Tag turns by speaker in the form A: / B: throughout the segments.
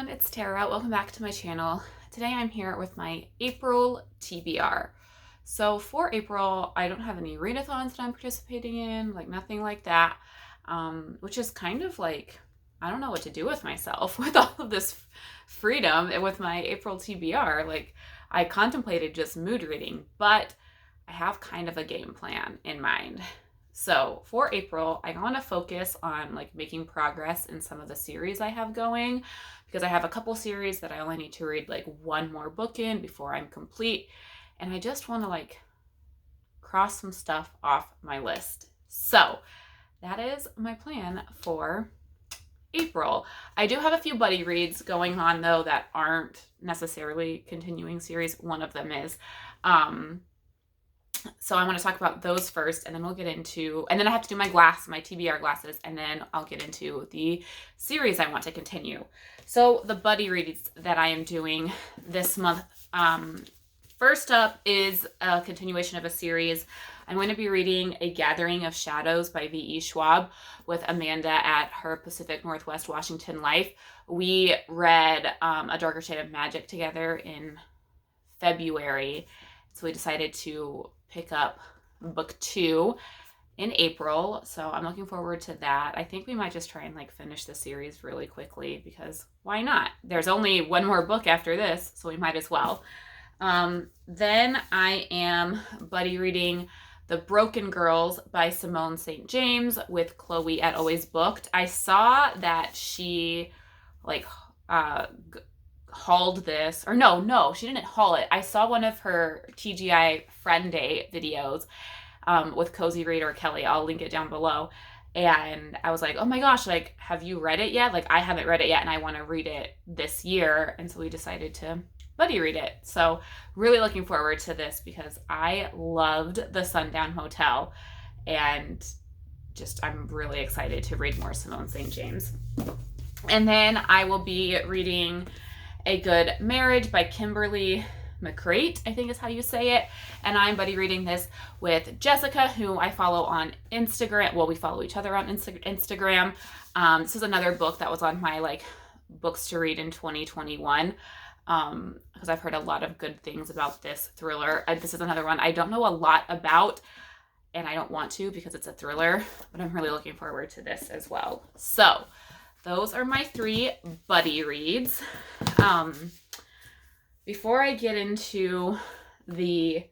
A: everyone, it's Tara. Welcome back to my channel. Today I'm here with my April TBR. So for April, I don't have any readathons that I'm participating in, like nothing like that, which is kind of like, I don't know what to do with myself with all of this freedom and with my April TBR. Like I contemplated just mood reading, but I have kind of a game plan in mind. So for April, I want to focus on like making progress in some of the series I have going, because I have a couple series that I only need to read like one more book in before I'm complete. And I just want to like cross some stuff off my list. So that is my plan for April. I do have a few buddy reads going on though that aren't necessarily continuing series. One of them is. So I want to talk about those first, and then we'll get into, and then I have to do my TBR glasses, and then I'll get into the series I want to continue. So the buddy reads that I am doing this month, first up is a continuation of a series. I'm going to be reading A Gathering of Shadows by V.E. Schwab with Amanda at her Pacific Northwest Washington life. We read A Darker Shade of Magic together in February, so we decided to pick up book 2 in April. So I'm looking forward to that. I think we might just try and like finish the series really quickly because why not? There's only one more book after this, so we might as well. Then I am buddy reading The Broken Girls by Simone St. James with Chloe at Always Booked. I saw that she like hauled this, or no, she didn't haul it. I saw one of her TGI Friend Day videos with Cozy Reader Kelly. I'll link it down below. And I was like, oh my gosh, like, have you read it yet? Like, I haven't read it yet and I want to read it this year. And so we decided to buddy read it. So really looking forward to this because I loved The Sundown Hotel and just I'm really excited to read more Simone St. James. And then I will be reading A Good Marriage by Kimberly McCrate, I think is how you say it. And I'm buddy reading this with Jessica, who I follow on Instagram. Well, we follow each other on Instagram. This is another book that was on my like books to read in 2021 because I've heard a lot of good things about this thriller. This is another one I don't know a lot about, and I don't want to because it's a thriller, but I'm really looking forward to this as well. So those are my 3 buddy reads. Before I get into the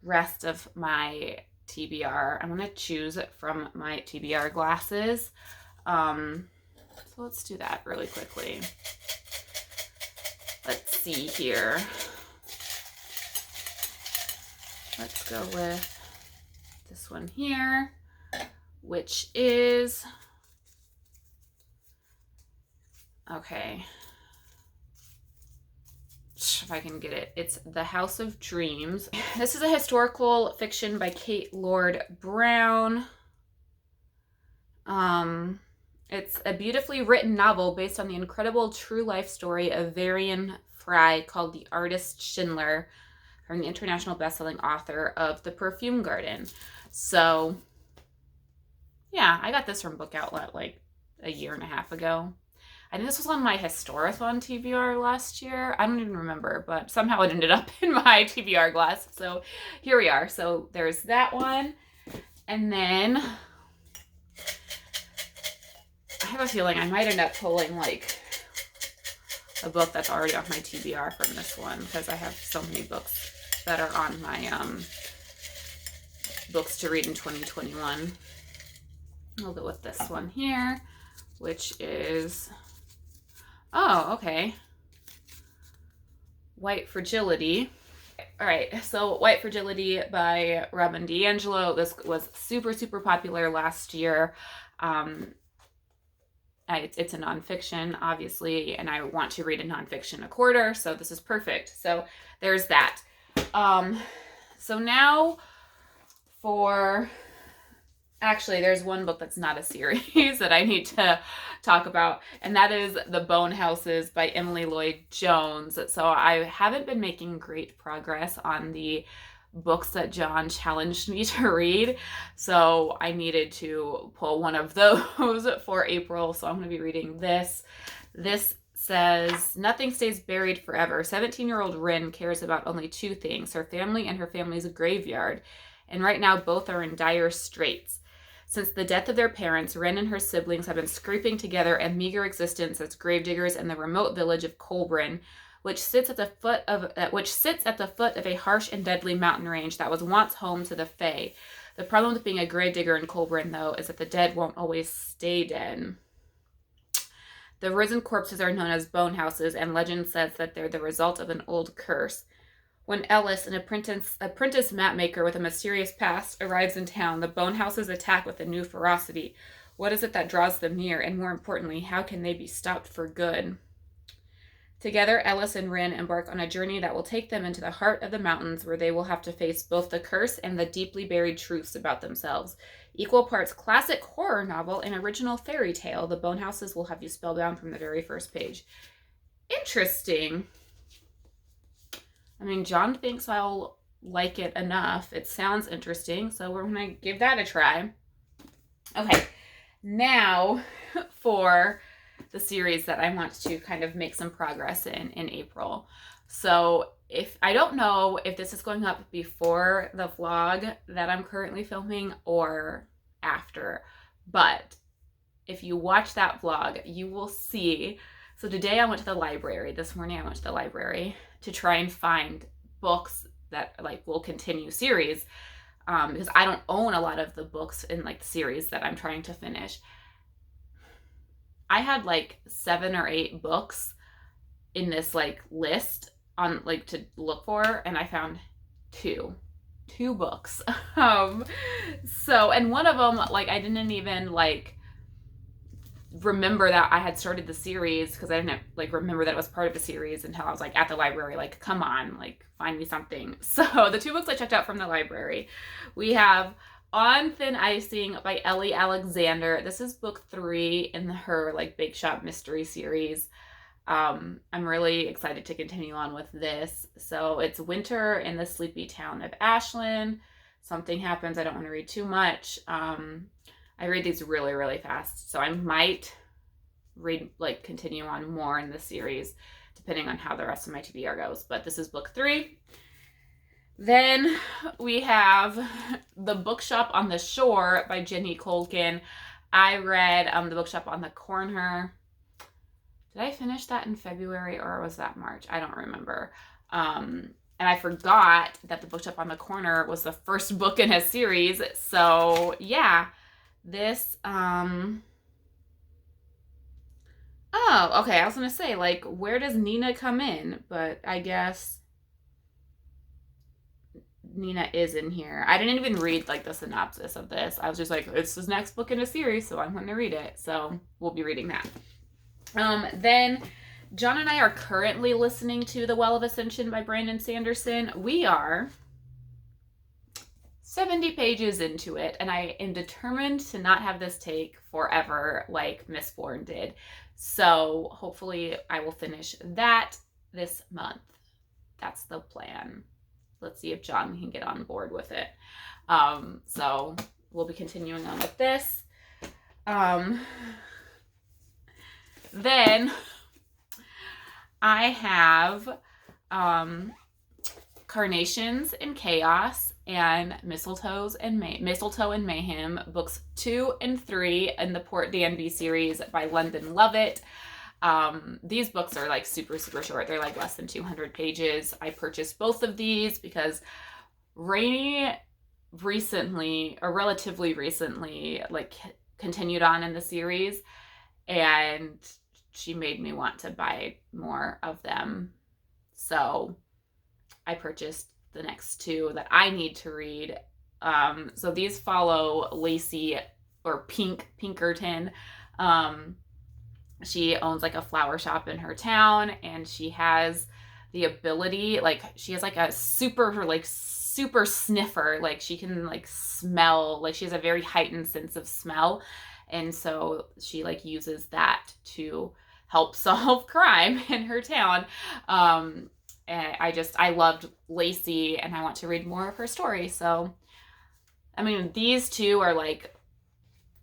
A: rest of my TBR, I'm going to choose from my TBR glasses. So let's do that really quickly. Let's see here. Let's go with this one here, which is, okay, if I can get it, it's The House of Dreams. This is a historical fiction by Kate Lord Brown. It's a beautifully written novel based on the incredible true life story of Varian Fry called The Artist Schindler, from the international bestselling author of The Perfume Garden. So yeah, I got this from Book Outlet like a year and a half ago. I think this was on my Historathon TBR last year. I don't even remember, but somehow it ended up in my TBR glass. So here we are. So there's that one. And then I have a feeling I might end up pulling like a book that's already off my TBR from this one because I have so many books that are on my books to read in 2021. I'll go with this one here, which is, oh, okay, White Fragility. All right, so White Fragility by Robin DiAngelo. This was super, super popular last year. It's a nonfiction, obviously, and I want to read a nonfiction a quarter, so this is perfect. So there's that. So now for, actually, there's one book that's not a series that I need to talk about, and that is The Bone Houses by Emily Lloyd Jones. So I haven't been making great progress on the books that John challenged me to read, so I needed to pull one of those for April. So I'm going to be reading this says, nothing stays buried forever. 17-year-old Rin cares about only two things, her family and her family's graveyard. And right now, both are in dire straits. Since the death of their parents, Rin and her siblings have been scraping together a meager existence as gravediggers in the remote village of Colbrin, which sits at the foot of a harsh and deadly mountain range that was once home to the Fae. The problem with being a gravedigger in Colbrin, though, is that the dead won't always stay dead. The risen corpses are known as bone houses, and legend says that they're the result of an old curse. When Ellis, an apprentice mapmaker with a mysterious past, arrives in town, the bone houses attack with a new ferocity. What is it that draws them near, and more importantly, how can they be stopped for good? Together, Ellis and Rin embark on a journey that will take them into the heart of the mountains, where they will have to face both the curse and the deeply buried truths about themselves. Equal parts classic horror novel and original fairy tale, the bone houses will have you spellbound from the very first page. Interesting. I mean, John thinks I'll like it enough. It sounds interesting, so we're going to give that a try. Okay, now for the series that I want to kind of make some progress in April. So I don't know if this is going up before the vlog that I'm currently filming or after, but if you watch that vlog, you will see. So today I went to the library. This morning I went to the library to try and find books that like will continue series, because I don't own a lot of the books in like the series that I'm trying to finish. I had like 7 or 8 books in this like list on like to look for, and I found two books. So, and one of them, like, I didn't even like remember that I had started the series, because I didn't like remember that it was part of a series until I was like at the library, like, come on, like, find me something. So the 2 books I checked out from the library, we have On Finn Icing by Ellie Alexander. This is book 3 in her like Bookshop mystery series. I'm really excited to continue on with this. So it's winter in the sleepy town of Ashland. Something happens. I don't want to read too much. I read these really, really fast, so I might read, like, continue on more in this series, depending on how the rest of my TBR goes. But this is book 3. Then we have The Bookshop on the Shore by Jenny Colkin. I read The Bookshop on the Corner. Did I finish that in February, or was that March? I don't remember. And I forgot that The Bookshop on the Corner was the first book in a series. So yeah, this, oh, okay, I was gonna say, like, where does Nina come in? But I guess Nina is in here. I didn't even read like the synopsis of this. I was just like, it's the next book in a series, so I'm going to read it. So we'll be reading that. Then John and I are currently listening to The Well of Ascension by Brandon Sanderson. We are 70 pages into it, and I am determined to not have this take forever like Miss Bourne did. So hopefully I will finish that this month. That's the plan. Let's see if John can get on board with it. So we'll be continuing on with this. Then I have Carnations and Chaos and Mistletoe and Mayhem, books 2 and 3 in the Port Danby series by London Lovett. These books are like super, super short. They're like less than 200 pages. I purchased both of these because Rainey recently, or relatively recently, like continued on in the series, and she made me want to buy more of them. So I purchased the next 2 that I need to read. So these follow Lacey, or Pinkerton. She owns like a flower shop in her town, and she has the ability, like, she has like a super sniffer, like she can like smell, like she has a very heightened sense of smell, and so she like uses that to help solve crime in her town. And I loved Lacey, and I want to read more of her story. So I mean, these 2 are like,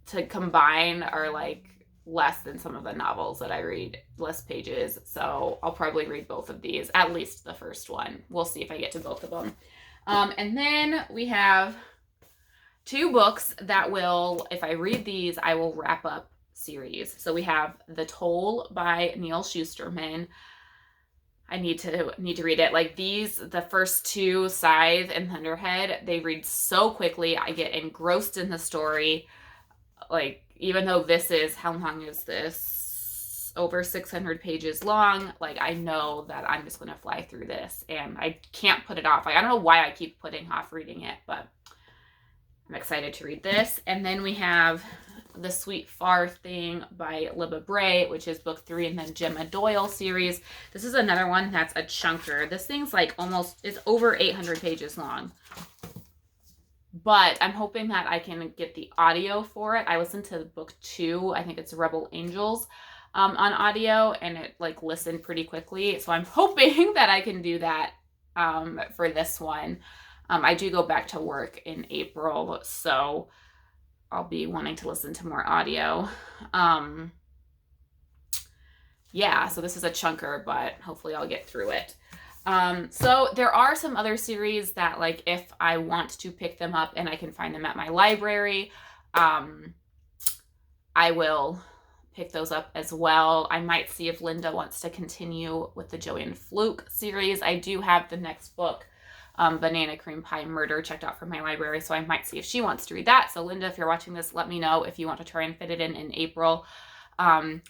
A: to combine, are like less than some of the novels that I read, less pages. So I'll probably read both of these, at least the first one. We'll see if I get to both of them. And then we have 2 books that will, if I read these, I will wrap up series. So we have The Toll by Neil Shusterman. I need to read it. Like these, the first 2, Scythe and Thunderhead, they read so quickly. I get engrossed in the story. Like, even though this is, how long is this? Over 600 pages long. Like, I know that I'm just going to fly through this and I can't put it off. Like, I don't know why I keep putting off reading it, but I'm excited to read this. And then we have The Sweet Far Thing by Libba Bray, which is book 3 in the Gemma Doyle series. This is another one that's a chunker. This thing's like almost, it's over 800 pages long. But I'm hoping that I can get the audio for it. I listened to book 2, I think it's Rebel Angels, on audio, and it like listened pretty quickly. So I'm hoping that I can do that for this one. I do go back to work in April, so I'll be wanting to listen to more audio. Yeah, so this is a chunker, but hopefully I'll get through it. So there are some other series that, like, if I want to pick them up and I can find them at my library, I will pick those up as well. I might see if Linda wants to continue with the Joanne Fluke series. I do have the next book, Banana Cream Pie Murder, checked out from my library, so I might see if she wants to read that. So Linda, if you're watching this, let me know if you want to try and fit it in April. I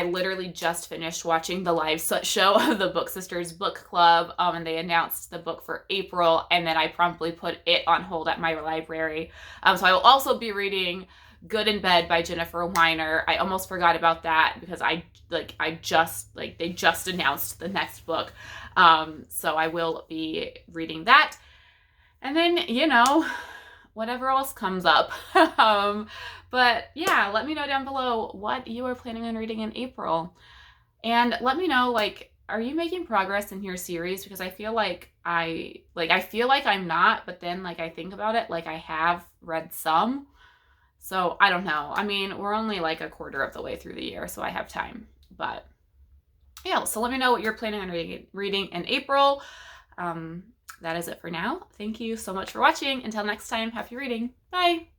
A: literally just finished watching the live show of the Book Sisters Book Club, and they announced the book for April, and then I promptly put it on hold at my library. So I will also be reading Good in Bed by Jennifer Weiner. I almost forgot about that because they just announced the next book. So I will be reading that. And then, whatever else comes up. But yeah, let me know down below what you are planning on reading in April. And let me know, like, are you making progress in your series? Because I feel like I feel like I'm not, but then like I think about it, like I have read some. So I don't know. I mean, we're only like a quarter of the way through the year, so I have time. But yeah, so let me know what you're planning on reading in April. That is it for now. Thank you so much for watching. Until next time, happy reading. Bye.